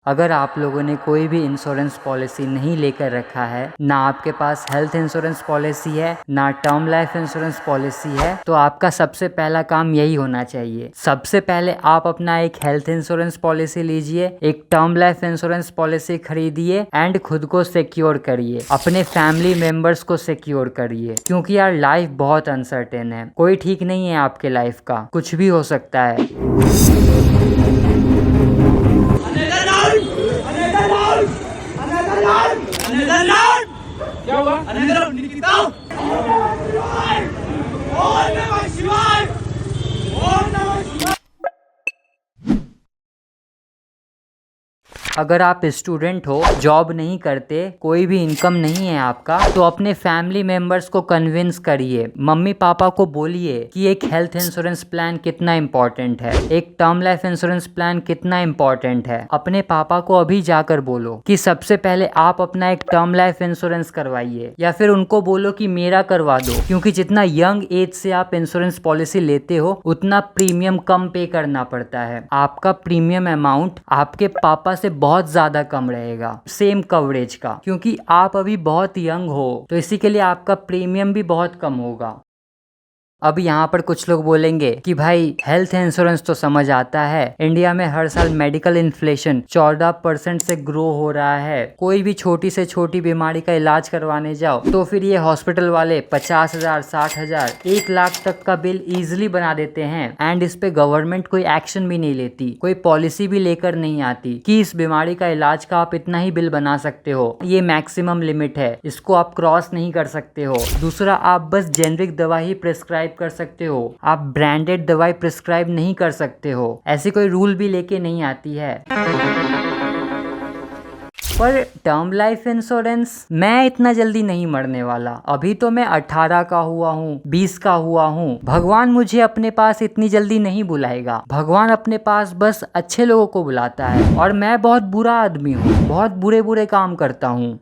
अगर आप लोगों ने कोई भी इंश्योरेंस पॉलिसी नहीं लेकर रखा है, ना आपके पास हेल्थ इंश्योरेंस पॉलिसी है, ना टर्म लाइफ इंश्योरेंस पॉलिसी है, तो आपका सबसे पहला काम यही होना चाहिए। सबसे पहले आप अपना एक हेल्थ इंश्योरेंस पॉलिसी लीजिए, एक टर्म लाइफ इंश्योरेंस पॉलिसी खरीदिए एंड खुद को सिक्योर करिए, अपने फैमिली मेंबर्स को सिक्योर करिए, क्योंकि यार लाइफ बहुत अनसर्टेन है। कोई ठीक नहीं है आपके लाइफ का, कुछ भी हो सकता है। क्या हुआ? निकिता! ओम नमः शिवाय! ओम नमः शिवाय! अगर आप स्टूडेंट हो, जॉब नहीं करते, कोई भी इनकम नहीं है आपका, तो अपने फैमिली मेंबर्स को कन्विंस करिए, मम्मी पापा को बोलिए कि एक हेल्थ इंश्योरेंस प्लान कितना इम्पोर्टेंट है, एक टर्म लाइफ इंश्योरेंस प्लान कितना इम्पोर्टेंट है। अपने पापा को अभी जाकर बोलो कि सबसे पहले आप अपना एक टर्म लाइफ इंश्योरेंस करवाइए, या फिर उनको बोलो कि मेरा करवा दो, क्योंकि जितना यंग एज से आप इंश्योरेंस पॉलिसी लेते हो उतना प्रीमियम कम पे करना पड़ता है। आपका प्रीमियम अमाउंट आपके पापा से बहुत ज्यादा कम रहेगा सेम कवरेज का, क्योंकि आप अभी बहुत यंग हो, तो इसी के लिए आपका प्रीमियम भी बहुत कम होगा। अब यहाँ पर कुछ लोग बोलेंगे कि भाई हेल्थ इंश्योरेंस तो समझ आता है, इंडिया में हर साल मेडिकल इन्फ्लेशन 14% से ग्रो हो रहा है, कोई भी छोटी से छोटी बीमारी का इलाज करवाने जाओ तो फिर ये हॉस्पिटल वाले 50,000, 60,000, 1 लाख तक का बिल इजिली बना देते हैं एंड इस पे गवर्नमेंट कोई एक्शन भी नहीं लेती, कोई पॉलिसी भी लेकर नहीं आती कि इस बीमारी का इलाज का आप इतना ही बिल बना सकते हो, ये मैक्सिमम लिमिट है, इसको आप क्रॉस नहीं कर सकते हो। दूसरा, आप बस जेनरिक दवा ही प्रिस्क्राइब कर सकते हो, आप ब्रांडेड दवाई प्रिस्क्राइब नहीं कर सकते हो, ऐसी कोई रूल भी लेके नहीं आती है। पर टर्म लाइफ इंश्योरेंस, मैं इतना जल्दी नहीं मरने वाला, अभी तो मैं 18 का हुआ हूँ, 20 का हुआ हूँ, भगवान मुझे अपने पास इतनी जल्दी नहीं बुलाएगा। भगवान अपने पास बस अच्छे लोगों को बुलाता है, और मैं बहुत बुरा आदमी हूँ, बहुत बुरे बुरे काम करता हूँ।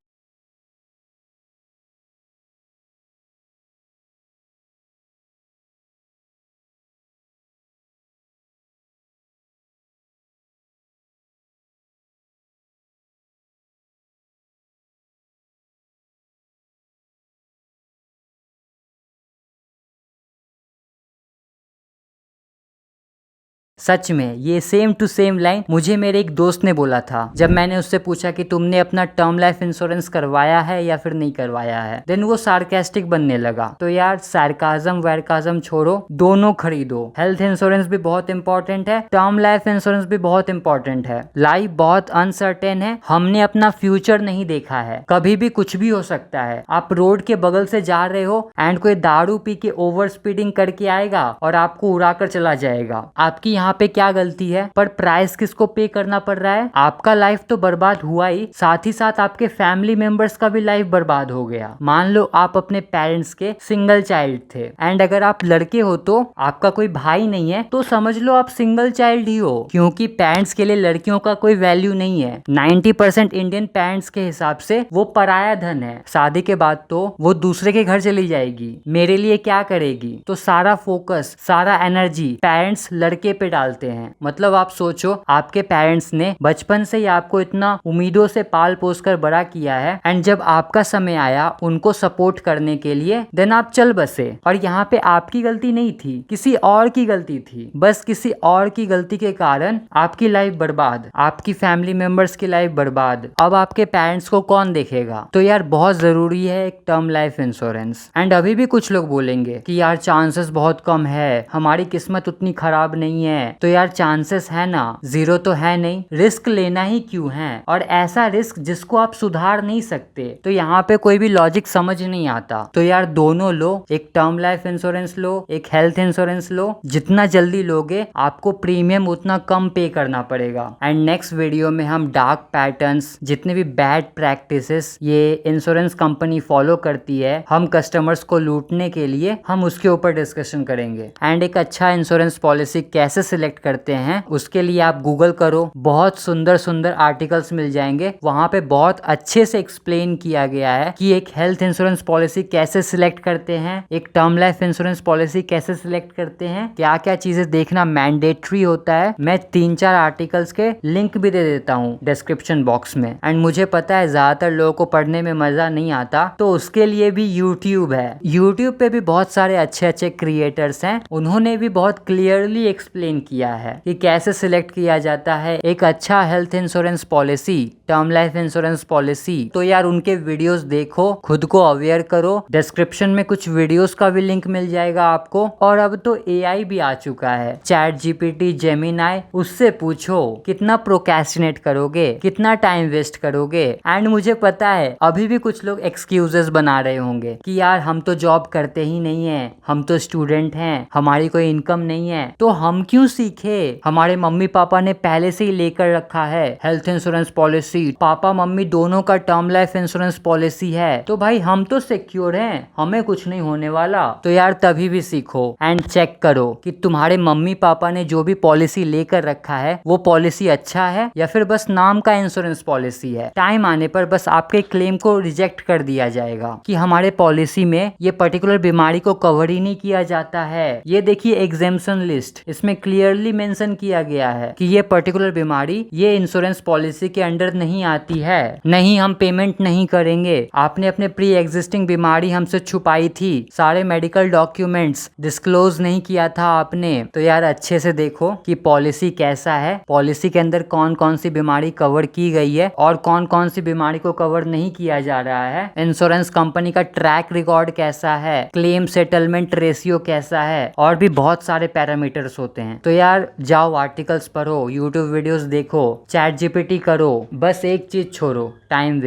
सच में ये सेम टू सेम लाइन मुझे मेरे एक दोस्त ने बोला था, जब मैंने उससे पूछा कि तुमने अपना टर्म लाइफ इंश्योरेंस करवाया है या फिर नहीं करवाया है। देन वो सार्केस्टिक बनने लगा। तो यार सार्काज्म वैरकाज्म छोड़ो, दोनों खरीदो। हेल्थ इंश्योरेंस भी बहुत इंपॉर्टेंट है, टर्म लाइफ इंश्योरेंस भी बहुत इंपॉर्टेंट है। लाइफ बहुत अनसर्टेन है, हमने अपना फ्यूचर नहीं देखा है, कभी भी कुछ भी हो सकता है। आप रोड के बगल से जा रहे हो एंड कोई दारू पी के ओवर स्पीडिंग करके आएगा और आपको उड़ाकर चला जाएगा। आपकी यहाँ पे क्या गलती है, पर प्राइस किसको पे करना पड़ रहा है? आपका लाइफ तो बर्बाद हुआ ही, साथ ही साथ आपके फैमिली मेंबर्स का भी लाइफ बर्बाद हो गया। मान लो आप अपने पेरेंट्स के सिंगल चाइल्ड थे, एंड अगर आप लड़के हो तो आपका कोई भाई नहीं है, तो समझ लो आप सिंगल चाइल्ड ही हो, क्योंकि पेरेंट्स के लिए लड़कियों का कोई वैल्यू नहीं है। 90% इंडियन पेरेंट्स के हिसाब से वो पराया धन है, शादी के बाद तो वो दूसरे के घर चली जाएगी, मेरे लिए क्या करेगी। तो सारा फोकस, सारा एनर्जी पेरेंट्स लड़के पे डालते हैं। मतलब आप सोचो, आपके पेरेंट्स ने बचपन से ही आपको इतना उम्मीदों से पाल पोस कर बड़ा किया है, एंड जब आपका समय आया उनको सपोर्ट करने के लिए, देन आप चल बसे। और यहाँ पे आपकी गलती नहीं थी, किसी और की गलती थी। बस किसी और की गलती के कारण आपकी लाइफ बर्बाद, आपकी फैमिली मेंबर्स की लाइफ बर्बाद। अब आपके पेरेंट्स को कौन देखेगा? तो यार बहुत जरूरी है एक टर्म लाइफ इंश्योरेंस। एंड अभी भी कुछ लोग बोलेंगे कि यार चांसेस बहुत कम है, हमारी किस्मत उतनी खराब नहीं है। तो यार चांसेस है ना, जीरो तो है नहीं, रिस्क लेना ही क्यों है, और ऐसा रिस्क जिसको आप सुधार नहीं सकते। तो यहाँ पे कोई भी लॉजिक समझ नहीं आता। तो यार दोनों लो, एक टर्म लाइफ इंश्योरेंस लो, एक हेल्थ इंश्योरेंस लो। जितना जल्दी लोगे आपको प्रीमियम उतना कम पे करना पड़ेगा। एंड नेक्स्ट वीडियो में हम डार्क पैटर्न्स, जितने भी बैड प्रैक्टिसेस ये इंश्योरेंस कंपनी फॉलो करती है हम कस्टमर्स को लूटने के लिए, हम उसके ऊपर डिस्कशन करेंगे। एंड एक अच्छा इंश्योरेंस पॉलिसी कैसे सिलेक्ट करते हैं उसके लिए आप गूगल करो, बहुत सुंदर सुंदर आर्टिकल्स मिल जाएंगे। वहां पे बहुत अच्छे से एक्सप्लेन किया गया है कि एक हेल्थ इंश्योरेंस पॉलिसी कैसे सिलेक्ट करते हैं, एक टर्म लाइफ इंश्योरेंस पॉलिसी कैसे सिलेक्ट करते हैं, क्या क्या चीजें देखना मैंडेटरी होता है। मैं 3-4 आर्टिकल्स के लिंक भी दे देता हूँ डिस्क्रिप्शन बॉक्स में। एंड मुझे पता है ज्यादातर लोगों को पढ़ने में मजा नहीं आता, तो उसके लिए भी यूट्यूब है। यूट्यूब पे भी बहुत सारे अच्छे अच्छे क्रिएटर्स हैं, उन्होंने भी बहुत क्लियरली एक्सप्लेन किया है कि कैसे सिलेक्ट किया जाता है एक अच्छा health insurance policy, term life insurance policy. तो यार उनके वीडियोस देखो, खुद को अवेयर करो। डिस्क्रिप्शन में कुछ वीडियोस का भी लिंक मिल जाएगा आपको। और अब तो एआई भी आ चुका है, चैट जीपीटी, जेमिनाई, उससे पूछो कितना प्रोक्रेस्टिनेट करोगे, कितना टाइम वेस्ट करोगे। एंड मुझे पता है अभी भी कुछ लोग एक्सक्यूजेस बना रहे होंगे कि यार हम तो जॉब करते ही नहीं है, हम तो स्टूडेंट हैं, हमारी कोई इनकम नहीं है, तो हम क्यों सीखे। हमारे मम्मी पापा ने पहले से ही लेकर रखा है health insurance policy, papa mummy दोनों का टर्म लाइफ इंश्योरेंस पॉलिसी है, तो भाई हम तो सिक्योर हैं, हमें कुछ नहीं होने वाला। तो यार तभी भी सीखो एंड चेक करो कि तुम्हारे मम्मी पापा ने जो भी पॉलिसी लेकर रखा है वो पॉलिसी अच्छा है या फिर बस नाम का इंश्योरेंस पॉलिसी है। टाइम आने पर बस आपके क्लेम को रिजेक्ट कर दिया जाएगा कि हमारे पॉलिसी में ये पर्टिकुलर बीमारी को कवर ही नहीं किया जाता है। ये देखिए एग्जेम्पशन लिस्ट, इसमें क्लियरली मेंशन किया गया है कि ये पर्टिकुलर बीमारी ये इंश्योरेंस पॉलिसी के अंडर नहीं आती है, नहीं हम पेमेंट नहीं करेंगे। आपने अपने प्री एग्जिस्टिंग बीमारी हमसे छुपाई थी, सारे मेडिकल डॉक्यूमेंट्स डिस्क्लोज नहीं किया था आपने। तो यार अच्छे से देखो कि पॉलिसी कैसा है, पॉलिसी के अंदर कौन कौन सी बीमारी कवर की गई है और कौन कौन सी बीमारी को कवर नहीं किया जा रहा है, इंश्योरेंस कंपनी का ट्रैक रिकॉर्ड कैसा है, क्लेम सेटलमेंट रेशियो कैसा है, और भी बहुत सारे पैरामीटर्स होते हैं। तो यार जाओ आर्टिकल्स पढ़ो, यूट्यूब वीडियोस देखो, चैट जीपीटी करो, बस एक चीज छोड़ो, टाइम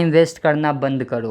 वेस्ट करना बंद करो।